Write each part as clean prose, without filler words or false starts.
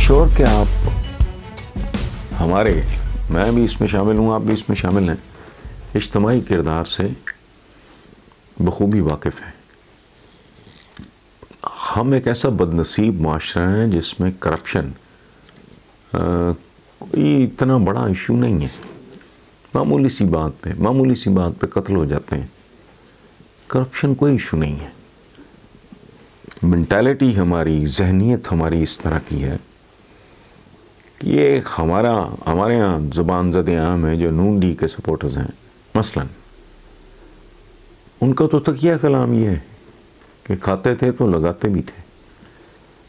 Sure कि आप हमारे, मैं भी इसमें शामिल हूँ, आप भी इसमें शामिल हैं, इज्तिमाई किरदार से बखूबी वाकिफ़ हैं। हम एक ऐसा बदनसीब माशरा है जिसमें करप्शन कोई इतना बड़ा इशू नहीं है। मामूली सी बात पे कत्ल हो जाते हैं। करप्शन कोई इशू नहीं है। मेंटालिटी हमारी, जहनीत हमारी इस तरह की है कि ये हमारे यहाँ ज़ुबान ज़द आम है जो नून डी के सपोर्टर्स हैं मसलन, उनका तो तकिया कलाम ये है कि खाते थे तो लगाते भी थे।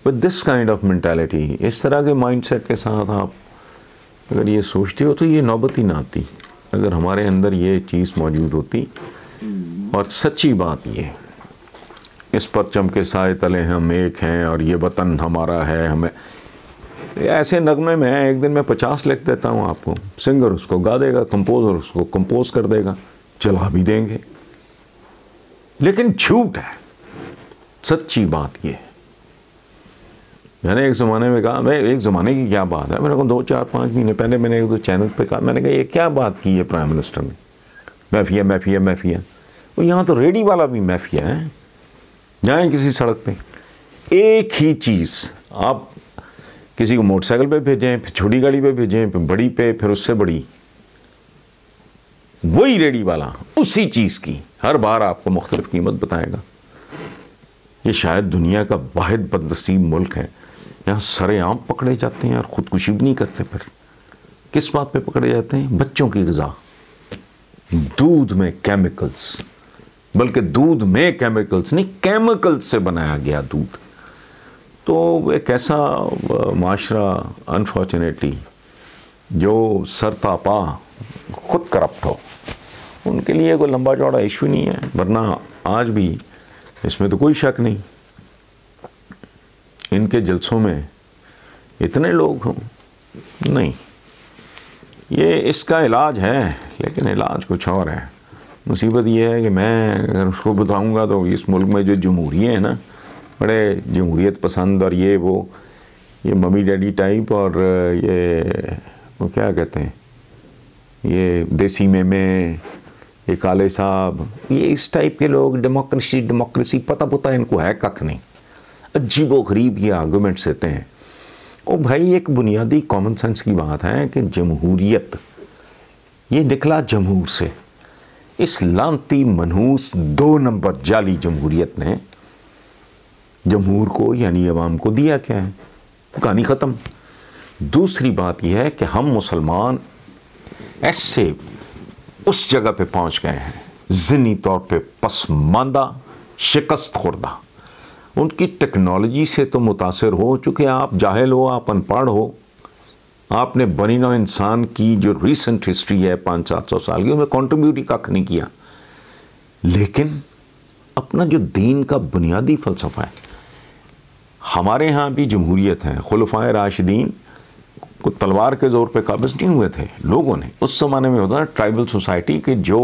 But this kind of mentality, इस तरह के माइंडसेट के साथ आप अगर ये सोचते हो तो ये नौबत ही ना आती अगर हमारे अंदर ये चीज़ मौजूद होती। और सच्ची बात ये, इस परचम के साए तले हम एक हैं और ये वतन हमारा है, हमें ऐसे नगमे में एक दिन में 50 लिख देता हूँ आपको, सिंगर उसको गा देगा, कंपोजर उसको कंपोज कर देगा, चला भी देंगे, लेकिन झूठ है। सच्ची बात ये है। मैंने एक ज़माने में कहा, मैं एक ज़माने की क्या बात है, मेरे को 2-4-5 महीने पहले मैंने एक दो चैनल पे कहा, मैंने कहा ये क्या बात की है प्राइम मिनिस्टर ने, मैफिया। और यहाँ तो रेडी वाला भी मैफिया है। जाएँ किसी सड़क पे, एक ही चीज़ आप किसी को मोटरसाइकिल पे भेजें, फिर छोटी गाड़ी पे भेजें, फिर बड़ी पे, फिर उससे बड़ी, वही रेडी वाला उसी चीज़ की हर बार आपको मुख्तलिफ कीमत बताएगा। ये शायद दुनिया का वाहिद बदनसीब मुल्क है यहाँ सरेआम पकड़े जाते हैं और ख़ुदकुशी भी नहीं करते। फिर किस बात पे पकड़े जाते हैं? बच्चों की ग़िज़ा, दूध में केमिकल्स, बल्कि दूध में केमिकल्स नहीं, केमिकल्स से बनाया गया दूध। तो एक ऐसा माशरा अनफॉर्चुनेटली जो सरतापा खुद करप्ट हो, उनके लिए कोई लंबा चौड़ा इशू नहीं है। वरना आज भी इसमें तो कोई शक नहीं, इनके जलसों में इतने लोग हों नहीं, ये इसका इलाज है, लेकिन इलाज कुछ और है। मुसीबत ये है कि मैं अगर उसको बताऊंगा तो इस मुल्क में जो जमहूरिये हैं ना, बड़े जमहूरियत पसंद और ये मम्मी डैडी टाइप, और ये वो क्या कहते हैं, ये देसी मेमे, ये काले साहब, ये इस टाइप के लोग डेमोक्रेसी पता इनको है कख नहीं। अजीबो गरीब ये आर्गूमेंट्स देते हैं। ओ भाई, एक बुनियादी कॉमन सेंस की बात है कि जमहूरियत ये निकला जमहूर से। इस लानती मनहूस 2 नंबर जाली जमहूरियत ने जमहूर को यानी अवाम को दिया क्या है? कहानी ख़त्म। दूसरी बात यह है कि हम मुसलमान ऐसे उस जगह पे पहुंच गए हैं ज़िनी तौर पे पसमानदा, शिकस्त खुर्दा, उनकी टेक्नोलॉजी से तो मुतासिर हो चुके। आप जाहिल हो, आप अनपढ़ हो, आपने बनी नौ इंसान की जो रीसेंट हिस्ट्री है 500-700 साल की, उनमें कॉन्ट्रीब्यूट ही कख नहीं किया। लेकिन अपना जो दीन का बुनियादी फ़लसफ़ा है, हमारे यहाँ भी जमहूरियत है। खुलफाए राशिदीन को तलवार के ज़ोर पे काबिज़ नहीं हुए थे लोगों ने। उस ज़माने में होता है ट्राइबल सोसाइटी के जो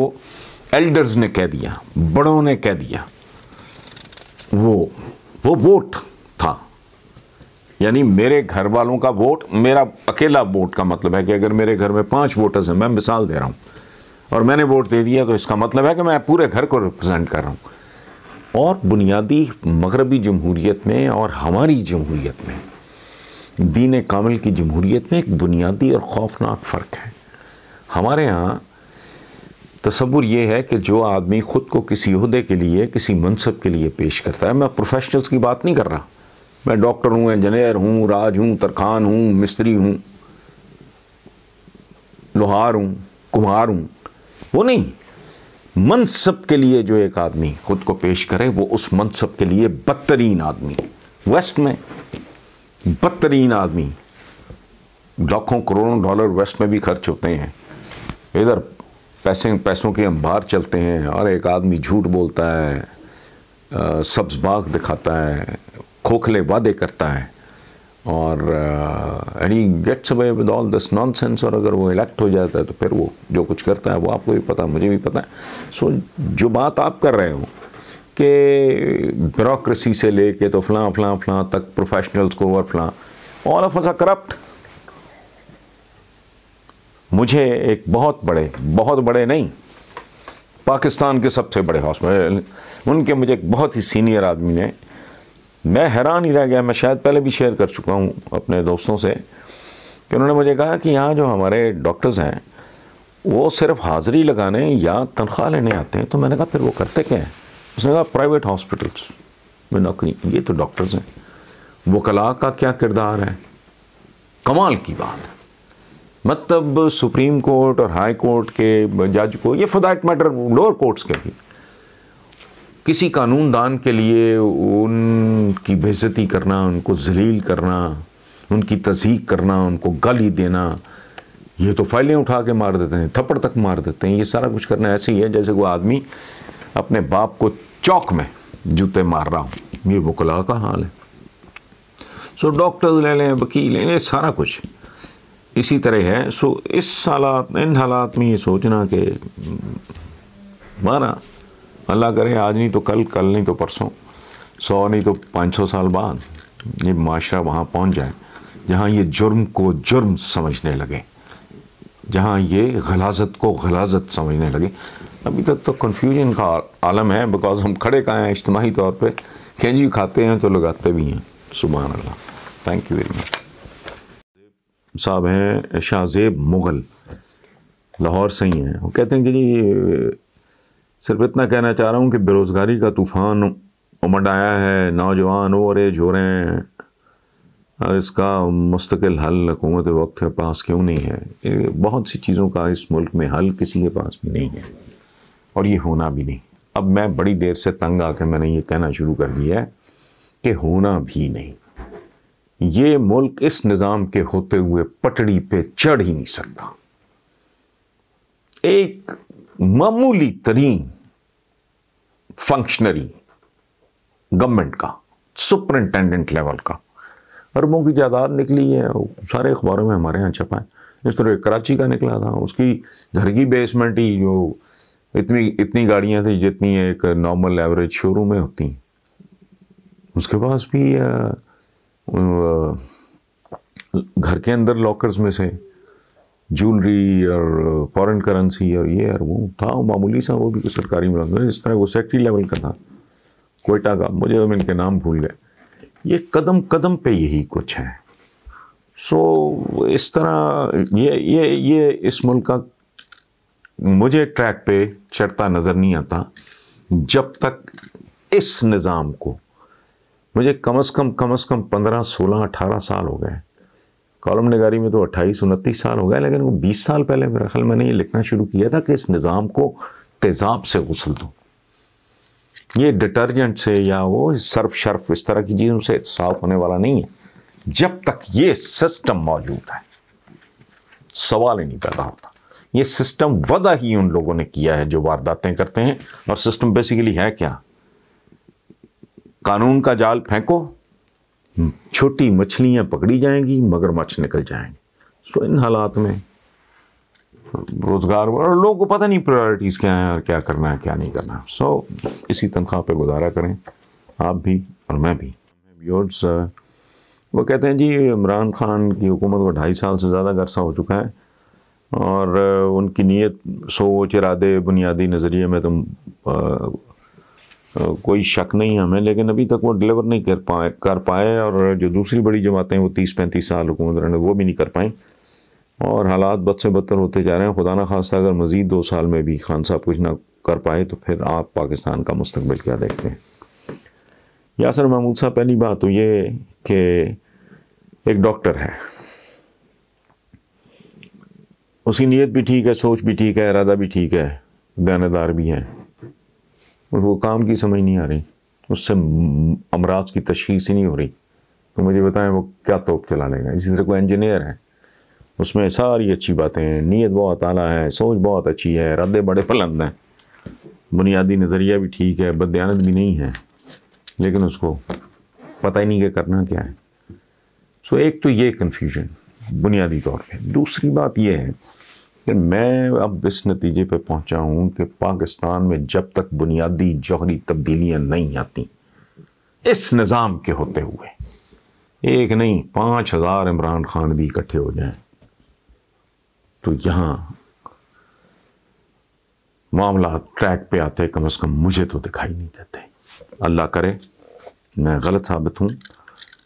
एल्डर्स ने कह दिया, बड़ों ने कह दिया, वो वोट था। यानी मेरे घर वालों का वोट मेरा अकेला वोट का मतलब है कि अगर मेरे घर में 5 वोटर्स हैं, मैं मिसाल दे रहा हूँ, और मैंने वोट दे दिया तो इसका मतलब है कि मैं पूरे घर को रिप्रेजेंट कर रहा हूँ। और बुनियादी मगरबी जमहूरियत में और हमारी जमहूरियत में, दीन कामिल की जमहूरियत में एक बुनियादी और खौफनाक फ़र्क है। हमारे यहाँ तसव्वुर ये है कि जो आदमी ख़ुद को किसी ओहदे के लिए, किसी मनसब के लिए पेश करता है, मैं प्रोफेशनल्स की बात नहीं कर रहा, मैं डॉक्टर हूँ, इंजीनियर हूँ, राज हूँ, तरखान हूँ, मिस्त्री हूँ, लोहार हूँ, कुम्हार हूँ, वो नहीं, मनसब के लिए जो एक आदमी ख़ुद को पेश करे, वो उस मनसब के लिए बदतरीन आदमी, वेस्ट में बदतरीन आदमी, लाखों करोड़ों डॉलर वेस्ट में भी खर्च होते हैं, इधर पैसों के अंबार चलते हैं, और एक आदमी झूठ बोलता है, सब्ज़ बाग दिखाता है, खोखले वादे करता है, और and he gets away with all this nonsense. और अगर वो इलेक्ट हो जाता है तो फिर वो जो कुछ करता है वो आपको भी पता, मुझे भी पता है। सो जो बात आप कर रहे हो कि ब्यूरोक्रेसी से लेके तो फ़लाँ तक प्रोफेशनल्स को और फ़लाँ, all of us are corrupt. मुझे एक बहुत बड़े नहीं, पाकिस्तान के सबसे बड़े हॉस्पिटल, उनके मुझे एक बहुत ही सीनियर आदमी ने, मैं हैरान ही रह गया, मैं शायद पहले भी शेयर कर चुका हूँ अपने दोस्तों से, कि उन्होंने मुझे कहा कि यहाँ जो हमारे डॉक्टर्स हैं वो सिर्फ हाज़िरी लगाने या तनख्वाह लेने आते हैं। तो मैंने कहा फिर वो करते क्या हैं? उसने कहा प्राइवेट हॉस्पिटल्स में नौकरी। ये तो डॉक्टर्स हैं। वकला का क्या किरदार है? कमाल की बात है। मतलब सुप्रीम कोर्ट और हाई कोर्ट के जज को, ये for that matter lower courts के भी, किसी कानूनदान के लिए उनकी बेइज्जती करना, उनको जलील करना, उनकी तज़हीक करना, उनको गाली देना, ये तो फाइलें उठा के मार देते हैं, थप्पड़ तक मार देते हैं। ये सारा कुछ करना ऐसे ही है जैसे कोई आदमी अपने बाप को चौक में जूते मार रहा हो। ये वकला का हाल है। सो डॉक्टर्स ले लें, वकील ले लें, सारा कुछ इसी तरह है। सो इन हालात में ये सोचना कि हमारा अल्लाह करे आज नहीं तो कल, कल नहीं तो परसों, 100 नहीं तो 500 साल बाद ये माशरा वहाँ पहुँच जाए जहाँ ये जुर्म को जुर्म समझने लगे, जहाँ ये गलाजत को गलाजत समझने लगे। अभी तक तो कन्फ्यूजन का आलम है, बिकॉज हम खड़े कहाँ हैं इज्तिमाही तौर पे, खेजी खाते हैं तो लगाते भी हैं। सुभान अल्लाह। Thank you very much. साहब हैं शाहजेब मुग़ल, लाहौर से ही हैं। वो कहते हैं कि जी सिर्फ इतना कहना चाह रहा हूँ कि बेरोज़गारी का तूफ़ान उमड़ आया है, नौजवान ओवर एज हो रहे हैं, और इसका मुस्तकिल हल हुकूमत वक्त के पास क्यों नहीं है? बहुत सी चीज़ों का इस मुल्क में हल किसी के पास भी नहीं है, और ये होना भी नहीं। अब मैं बड़ी देर से तंग आके मैंने ये कहना शुरू कर दिया है कि होना भी नहीं। ये मुल्क इस निज़ाम के होते हुए पटड़ी पे चढ़ ही नहीं सकता। एक मामूली तरीन फंक्शनरी गवर्नमेंट का, सुपरिंटेंडेंट लेवल का, अरबों की जायदाद निकली है, सारे अखबारों में हमारे यहाँ छपा है। इस तरह कराची का निकला था, उसकी घर की बेसमेंट ही जो इतनी गाड़ियाँ थी जितनी एक नॉर्मल एवरेज शोरूम में होती हैं, उसके पास भी घर के अंदर लॉकर्स में से ज्वेलरी और फॉरेन करेंसी और ये और वो था, मामूली सा, वो भी कुछ सरकारी मुलाजम, इस तरह वो सेक्रेटरी लेवल का था, कोयटा का, मुझे तो इनके नाम भूल गए। ये कदम कदम पे यही कुछ है। सो इस तरह ये इस मुल्क का मुझे ट्रैक पे चढ़ता नज़र नहीं आता जब तक इस निज़ाम को, मुझे कम से कम 15, 16, 18 साल हो गए, कॉलम निगारी में तो 28, 29 साल हो गए, लेकिन वो 20 साल पहले मेरा ख्याल मैंने ये लिखना शुरू किया था कि इस निज़ाम को तेज़ाब से गुस्ल दो। ये डिटर्जेंट से या वो सर्फ शर्फ इस तरह की चीज़ों से साफ होने वाला नहीं है। जब तक ये सिस्टम मौजूद है सवाल ही नहीं पैदा होता। ये सिस्टम वजह ही उन लोगों ने किया है जो वारदातें करते हैं, और सिस्टम बेसिकली है क्या? कानून का जाल फेंको, छोटी मछलियां पकड़ी जाएंगी, मगरमच्छ निकल जाएंगे। तो इन हालात में रोजगार और लोगों को पता नहीं प्रायोरिटीज़ क्या हैं और क्या करना है क्या नहीं करना। सो इसी तनख्वाह पे गुजारा करें, आप भी और मैं भी। व्यूअर्स, वो कहते हैं जी इमरान खान की हुकूमत को 2.5 साल से ज़्यादा अरसा हो चुका है, और उनकी नीयत, सोच, इरादे, बुनियादी नज़रिए में तो कोई शक नहीं हमें, लेकिन अभी तक वो डिलीवर नहीं कर पाए, और जो दूसरी बड़ी जमातें वो 30-35 साल हुकूमत रहने वो भी नहीं कर पाई, और हालात बद से बदतर होते जा रहे हैं। खुदा ना खास्ता अगर मज़ीद 2 साल में भी खान साहब कुछ ना कर पाए तो फिर आप पाकिस्तान का मुस्तकबिल क्या देखते हैं? यासर महमूद साहब, पहली बात तो ये कि एक डॉक्टर है, उसकी नीयत भी ठीक है, सोच भी ठीक है, इरादा भी ठीक है, दानेदार भी है, और वो काम की समझ नहीं आ रही, उससे अमराज की तशखीस ही नहीं हो रही, तो मुझे बताएं वो क्या तोप चला लेगा। इसी तरह कोई इंजीनियर है, उसमें सारी अच्छी बातें हैं, नीयत बहुत आला है, सोच बहुत अच्छी है, इरादे बड़े बुलंद हैं, बुनियादी नज़रिया भी ठीक है, बददियानत भी नहीं है, लेकिन उसको पता ही नहीं कि करना क्या है। सो एक तो ये कन्फ्यूजन बुनियादी तौर पे। दूसरी बात ये है कि मैं अब इस नतीजे पे पहुंचा हूं कि पाकिस्तान में जब तक बुनियादी जौहरी तब्दीलियां नहीं आती इस निज़ाम के होते हुए, एक नहीं 5000 इमरान खान भी इकट्ठे हो जाएं तो यहाँ मामला ट्रैक पे आते कम से कम मुझे तो दिखाई नहीं देते। अल्लाह करे मैं गलत साबित हूँ।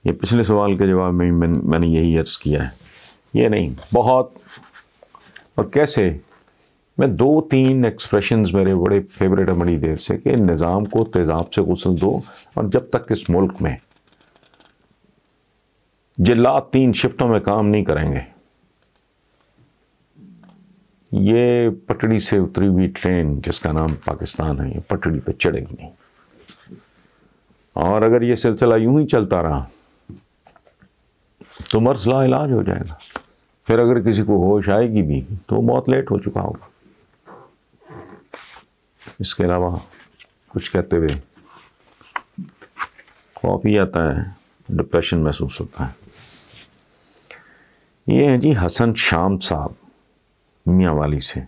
ये पिछले सवाल के जवाब में मैंने यही अर्ज़ किया है। ये नहीं बहुत, और कैसे मैं 2-3 एक्सप्रेशंस मेरे बड़े फेवरेट है बड़ी देर से कि निज़ाम को तेज़ाब से गुस्ल दो, और जब तक इस मुल्क में जिल्लात 3 शिफ्टों में काम नहीं करेंगे, ये पटड़ी से उतरी हुई ट्रेन जिसका नाम पाकिस्तान है, ये पटड़ी पे चढ़ेगी नहीं। और अगर ये सिलसिला यूं ही चलता रहा तो मर्ज़ ला इलाज हो जाएगा। फिर अगर किसी को होश आएगी भी तो बहुत लेट हो चुका होगा। इसके अलावा कुछ कहते हुए कॉफ़ी आता है, डिप्रेशन महसूस होता है। ये हैं जी हसन शाम साहब मियाँ वाली से।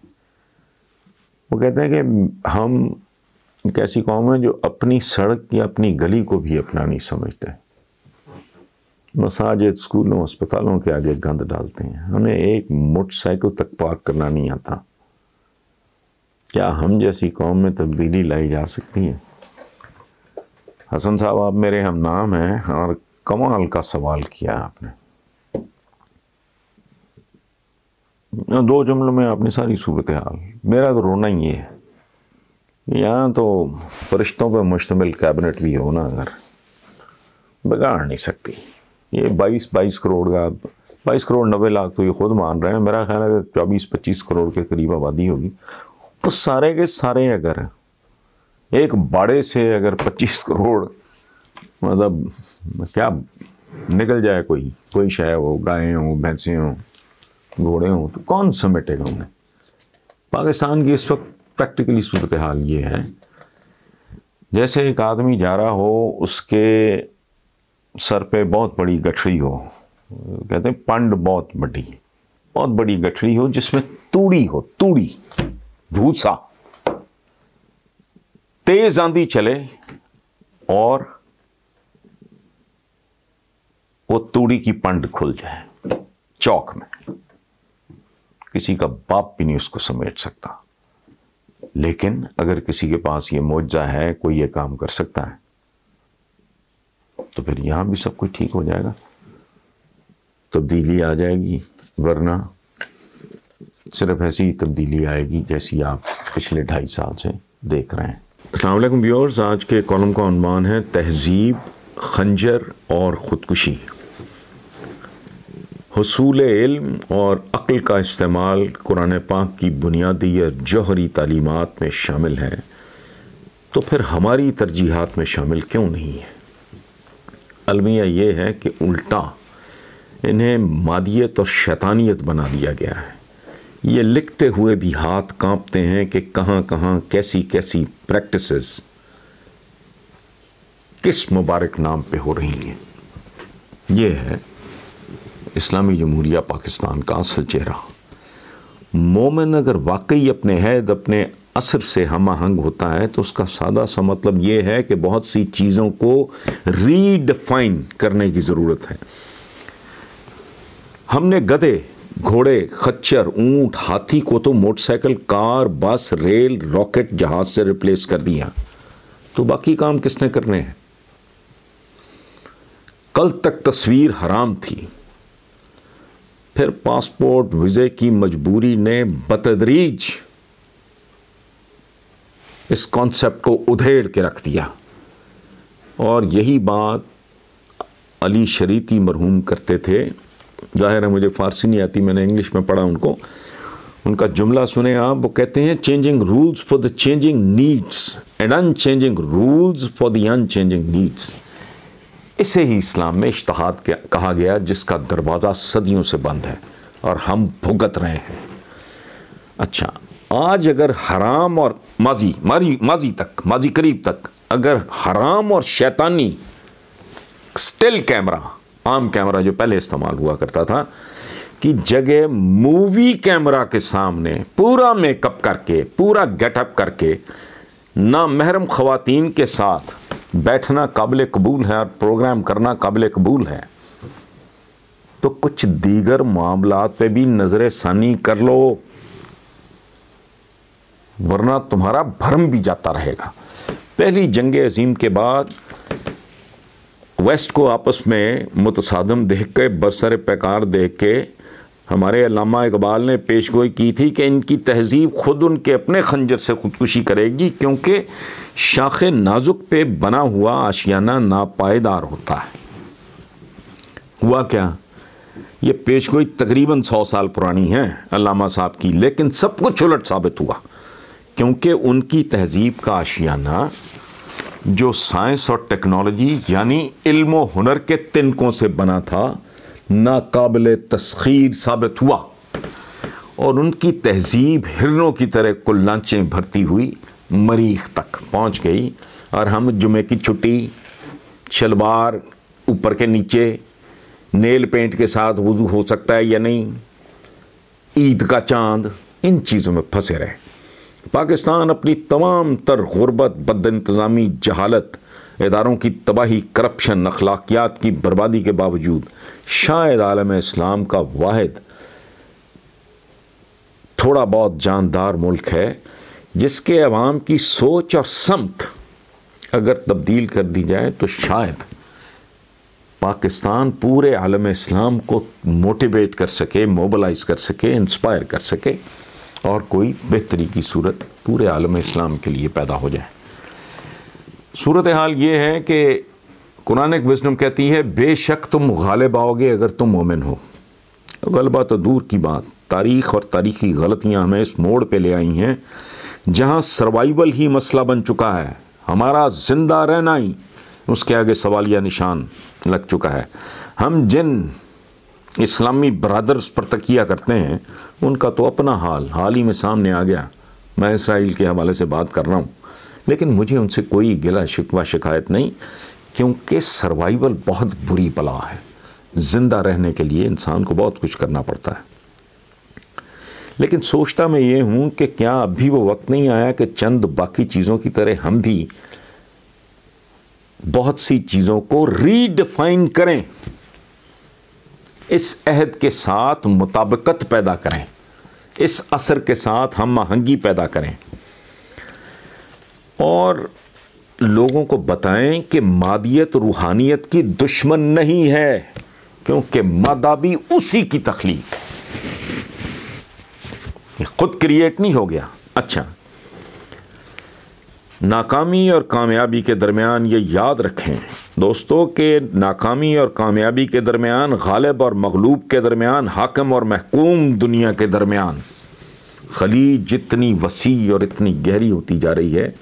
वो कहते हैं कि हम एक ऐसी कौम है जो अपनी सड़क या अपनी गली को भी अपना नहीं समझते। मसाजिद, स्कूलों, अस्पतालों के आगे गंद डालते हैं। हमें एक मोटरसाइकिल तक पार्क करना नहीं आता। क्या हम जैसी कौम में तब्दीली लाई जा सकती है? हसन साहब आप मेरे हम नाम हैं और कमाल का सवाल किया आपने। 2 जुमलों में आपने सारी सूरत हाल। मेरा तो रोना ही है। यहाँ तो फरिश्तों पर मुश्तमिल कैबिनेट भी हो ना, अगर बिगाड़ नहीं सकती। ये 22 करोड़ का 22 करोड़ 90 लाख तो ये खुद मान रहे हैं। मेरा ख्याल है 24-25 करोड़ के करीब आबादी होगी। तो सारे के सारे अगर एक बाड़े से अगर 25 करोड़ मतलब क्या निकल जाए, कोई शय हो, गायें हो, भैंसें हो, घोड़े हो, तो कौन समेटेगा उन्हें? पाकिस्तान की इस वक्त प्रैक्टिकली सूरत हाल ये है जैसे एक आदमी जा रहा हो, उसके सर पे बहुत बड़ी गठरी हो, कहते हैं पंड बहुत बड़ी गठरी हो जिसमें तूड़ी हो, तूड़ी भूसा, तेज आंधी चले और वो तूड़ी की पंड खुल जाए चौक में। किसी का बाप भी नहीं उसको समेट सकता। लेकिन अगर किसी के पास ये मौजज़ा है, कोई ये काम कर सकता है, तो फिर यहां भी सब कुछ ठीक हो जाएगा, तब्दीली आ जाएगी। वरना सिर्फ ऐसी ही तब्दीली आएगी जैसी आप पिछले 2.5 साल से देख रहे हैं। अस्सलाम वालेकुम व्यूअर्स, आज के कॉलम का उन्वान है तहजीब, खंजर और ख़ुदकुशी। हुसूल इल्म और अक्ल का इस्तेमाल कुरान पाक की बुनियादी या जौहरी तालीमात में शामिल है, तो फिर हमारी तरजीहात में शामिल क्यों नहीं है? अलमिया ये है कि उल्टा इन्हें मादियत और शैतानियत बना दिया गया है। ये लिखते हुए भी हाथ कांपते हैं कि कहाँ कहाँ कैसी कैसी प्रैक्टिसेस किस मुबारक नाम पे हो रही हैं। ये है इस्लामी जमहूरिया पाकिस्तान का असल चेहरा। मोमिन अगर वाकई अपने हैद, अपने असर से हम आहंग होता है तो उसका सादा सा मतलब ये है कि बहुत सी चीज़ों को रीडिफाइन करने की ज़रूरत है। हमने गधे, घोड़े, खच्चर, ऊंट, हाथी को तो मोटरसाइकिल, कार, बस, रेल, रॉकेट, जहाज से रिप्लेस कर दिया, तो बाकी काम किसने करने हैं? कल तक तस्वीर हराम थी, फिर पासपोर्ट वीज़े की मजबूरी ने बतदरीज इस कॉन्सेप्ट को उधेड़ के रख दिया। और यही बात अली शरीती मरहूम करते थे। जाहिर है मुझे फ़ारसी नहीं आती, मैंने इंग्लिश में पढ़ा उनको। उनका जुमला सुने आप, वो कहते हैं changing rules for the changing needs and unchanging rules for the unchanging needs. इसे ही इस्लाम में इज्तिहाद कहा गया, जिसका दरवाज़ा सदियों से बंद है और हम भुगत रहे हैं। अच्छा, आज अगर हराम और माजी करीब तक अगर हराम और शैतानी स्टिल कैमरा, आम कैमरा जो पहले इस्तेमाल हुआ करता था, की जगह मूवी कैमरा के सामने पूरा मेकअप करके, पूरा गेटअप करके नामहरम ख़वातीन के साथ बैठना काबिल कबूल है और प्रोग्राम करना काबिल कबूल है, तो कुछ दीगर मामलात पे भी नजर सानी कर लो, वरना तुम्हारा भरम भी जाता रहेगा। पहली जंग अजीम के बाद वेस्ट को आपस में मुतसादम देख के, बरसर पैकार देख के हमारे अल्लामा इकबाल ने पेशगोई की थी कि इनकी तहजीब खुद उनके अपने खंजर से खुदकुशी करेगी, क्योंकि शाखे नाजुक पे बना हुआ आशियाना नापायदार होता है। हुआ क्या, ये पेशगोई तकरीबन 100 साल पुरानी है अल्लामा साहब की, लेकिन सब कुछ उलट साबित हुआ, क्योंकि उनकी तहजीब का आशियाना जो साइंस और टेक्नोलॉजी यानी इल्म व हुनर के तिनकों से बना था, नाकाबिल तस्खीर साबित हुआ। और उनकी तहजीब हिरनों की तरह कुल्लांचें भरती हुई मरीख तक पहुंच गई। और हम जुमे की छुट्टी, शलवार ऊपर के नीचे, नेल पेंट के साथ वुज़ू हो सकता है या नहीं, ईद का चांद, इन चीज़ों में फंसे रहे। पाकिस्तान अपनी तमाम तर गुर्बत, बदइंतज़ामी, जहालत, इदारों की तबाही, करप्शन, अखलाकियात की बर्बादी के बावजूद शायद आलम इस्लाम का वाहिद थोड़ा बहुत जानदार मुल्क है जिसके अवाम की सोच और समत अगर तब्दील कर दी जाए तो शायद पाकिस्तान पूरे आलम इस्लाम को मोटिवेट कर सके, मोबिलाइज कर सके, इंस्पायर कर सके और कोई बेहतरी की सूरत पूरे आलम इस्लाम के लिए पैदा हो जाए। सूरत हाल ये है कि कुरान एक विज़डम कहती है, बेशक तुम गालिब आओगे अगर तुम मोमिन हो। गलबा तो दूर की बात, तारीख़ और तारीख़ी गलतियाँ हमें इस मोड़ पे ले आई हैं जहाँ सर्वाइवल ही मसला बन चुका है, हमारा ज़िंदा रहना ही उसके आगे सवालिया निशान लग चुका है। हम जिन इस्लामी ब्रदर्स पर तकिया करते हैं उनका तो अपना हाल ही में सामने आ गया। मैं इसराइल के हवाले से बात कर रहा हूँ, लेकिन मुझे उनसे कोई गिला शिकवा शिकायत नहीं, क्योंकि सर्वाइवल बहुत बुरी बला है। ज़िंदा रहने के लिए इंसान को बहुत कुछ करना पड़ता है। लेकिन सोचता मैं ये हूँ कि क्या अभी वो वक्त नहीं आया कि चंद बाकी चीज़ों की तरह हम भी बहुत सी चीज़ों को रीडिफाइन करें, इस अहद के साथ मुताबिकत पैदा करें, इस असर के साथ हम आहंगी पैदा करें और लोगों को बताएं कि मादियत रूहानियत की दुश्मन नहीं है, क्योंकि मादा भी उसी की तख्लीक है, खुद क्रिएट नहीं हो गया। अच्छा, नाकामी और कामयाबी के दरमियान ये याद रखें दोस्तों कि नाकामी और कामयाबी के दरमियान, गालिब और मगलूब के दरमियान, हाकिम और महकूम दुनिया के दरमियान खलीज जितनी वसी और इतनी गहरी होती जा रही है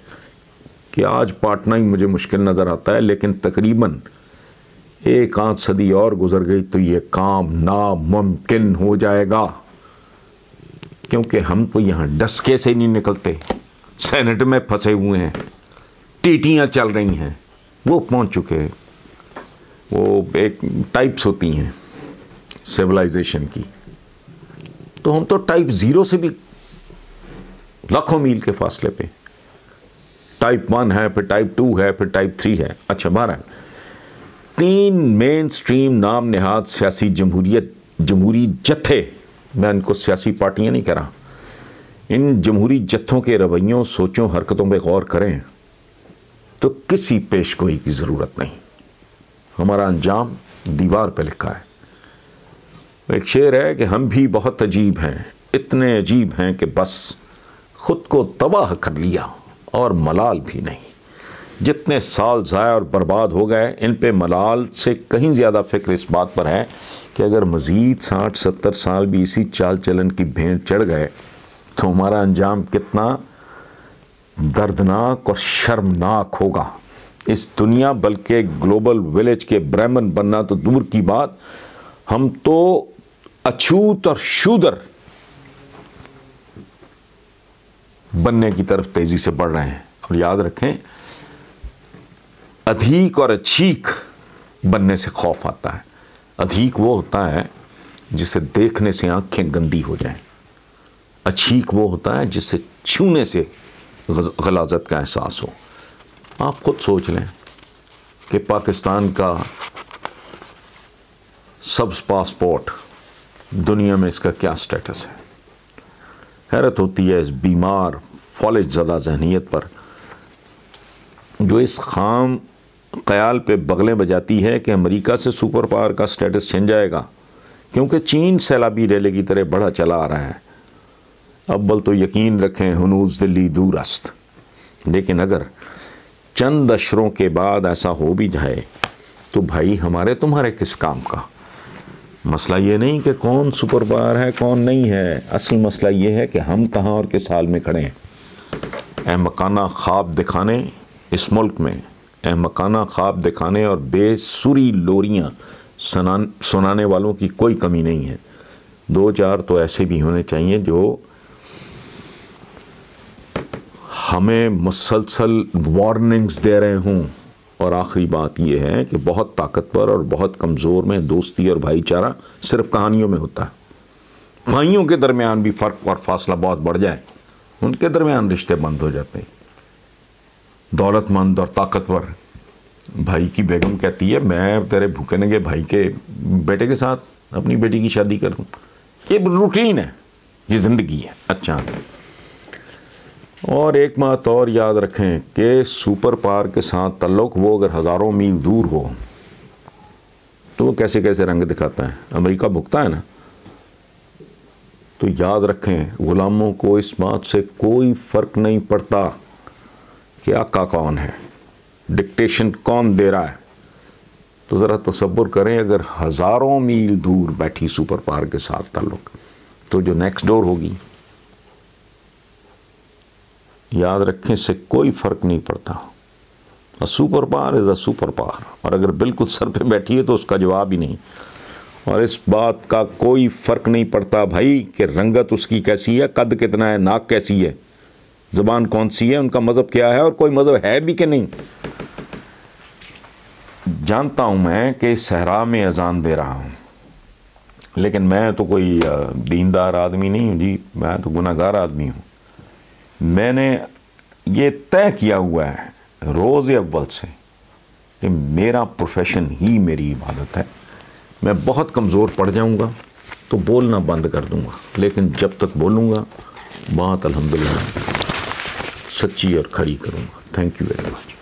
कि आज पाटना ही मुझे मुश्किल नज़र आता है, लेकिन तकरीबन 1 सदी और गुजर गई तो ये काम नामुमकिन हो जाएगा, क्योंकि हम तो यहाँ डस्के से नहीं निकलते, सेनेट में फंसे हुए हैं, टीटियाँ चल रही हैं, वो पहुँच चुके हैं। वो एक टाइप्स होती हैं सिविलाइजेशन की, तो हम तो टाइप 0 से भी लाखों मील के फासले पे। टाइप 1 है, फिर टाइप 2 है, फिर टाइप 3 है। अच्छा, बहरहाल 3 मेन स्ट्रीम नाम नहाद सियासी जमहूरी जत्थे, मैं इनको सियासी पार्टियाँ नहीं कह रहा, इन जमहूरी जत्थों के रवैयों, सोचों, हरकतों पे गौर करें तो किसी पेशगोई की ज़रूरत नहीं। हमारा अंजाम दीवार पे लिखा है। एक शेर है कि हम भी बहुत अजीब हैं, इतने अजीब हैं कि बस खुद को तबाह कर लिया और मलाल भी नहीं। जितने साल ज़ाया और बर्बाद हो गए, इन पे मलाल से कहीं ज़्यादा फ़िक्र इस बात पर है कि अगर मज़ीद 60-70 साल भी इसी चाल चलन की भेंट चढ़ गए तो हमारा अंजाम कितना दर्दनाक और शर्मनाक होगा। इस दुनिया, बल्कि ग्लोबल विलेज के ब्राह्मण बनना तो दूर की बात, हम तो अछूत और शूदर बनने की तरफ तेजी से बढ़ रहे हैं। और याद रखें, अधीक और अछीक बनने से खौफ आता है। अधीक वो होता है जिसे देखने से आंखें गंदी हो जाएं, अछीक वो होता है जिसे छूने से गलाजत का एहसास हो। आप खुद सोच लें कि पाकिस्तान का सब्ज पासपोर्ट, दुनिया में इसका क्या स्टेटस है। हैरत होती है इस बीमार फॉलेज ज़दा जहनीत पर, जो इस खाम ख्याल पे बगलें बजाती है कि अमेरिका से सुपर पावर का स्टेटस छिन जाएगा, क्योंकि चीन सैलाबी रेले की तरह बढ़ा चला आ रहा है। अव्वल तो यकीन रखें हनूज दिल्ली दूरस्त, लेकिन अगर चंद अशरों के बाद ऐसा हो भी जाए तो भाई हमारे तुम्हारे किस काम का। मसला ये नहीं कि कौन सुपर पावर है कौन नहीं है, असल मसला ये है कि हम कहाँ और किस हाल में खड़े हैं। अहमकाना ख्वाब दिखाने इस मुल्क में, अहमकाना ख्वाब दिखाने और बेसुरी लोरियाँ सुनाने वालों की कोई कमी नहीं है। 2-4 तो ऐसे भी होने चाहिए जो हमें मुसलसल वार्निंग्स दे रहे हों। और आखिरी बात यह है कि बहुत ताकतवर और बहुत कमज़ोर में दोस्ती और भाईचारा सिर्फ कहानियों में होता है। भाइयों के दरमियान भी फ़र्क और फासला बहुत बढ़ जाए, उनके दरमियान रिश्ते बंद हो जाते हैं। दौलतमंद और ताकतवर भाई की बेगम कहती है मैं तेरे भूखे नंगे भाई के बेटे के साथ अपनी बेटी की शादी कर दूँ। ये रूटीन है, ये ज़िंदगी है। अच्छा, और एक बात और याद रखें कि सुपर पावर के साथ ताल्लुक़ वो अगर हज़ारों मील दूर हो तो वो कैसे कैसे रंग दिखाता है। अमेरिका भुगता है ना, तो याद रखें ग़ुलामों को इस बात से कोई फ़र्क नहीं पड़ता कि आका कौन है, डिक्टेशन कौन दे रहा है। तो ज़रा तसव्वुर करें अगर हज़ारों मील दूर बैठी सुपर पावर के साथ ताल्लुक़, तो जो नेक्स्ट डोर होगी, याद रखें इससे कोई फ़र्क नहीं पड़ता। A super power is a super power, और अगर बिल्कुल सर पे बैठी है तो उसका जवाब ही नहीं। और इस बात का कोई फ़र्क नहीं पड़ता भाई कि रंगत उसकी कैसी है, कद कितना है, नाक कैसी है, ज़बान कौन सी है, उनका मज़हब क्या है और कोई मज़हब है भी कि नहीं। जानता हूँ मैं कि सहरा में अजान दे रहा हूँ, लेकिन मैं तो कोई दीनदार आदमी नहीं हूँ जी, मैं तो गुनाहगार आदमी हूँ। मैंने ये तय किया हुआ है रोज़ अव्वल से कि मेरा प्रोफेशन ही मेरी इबादत है। मैं बहुत कमज़ोर पड़ जाऊंगा तो बोलना बंद कर दूंगा, लेकिन जब तक बोलूँगा बात अल्हम्दुलिल्लाह सच्ची और खरी करूँगा। Thank you very much.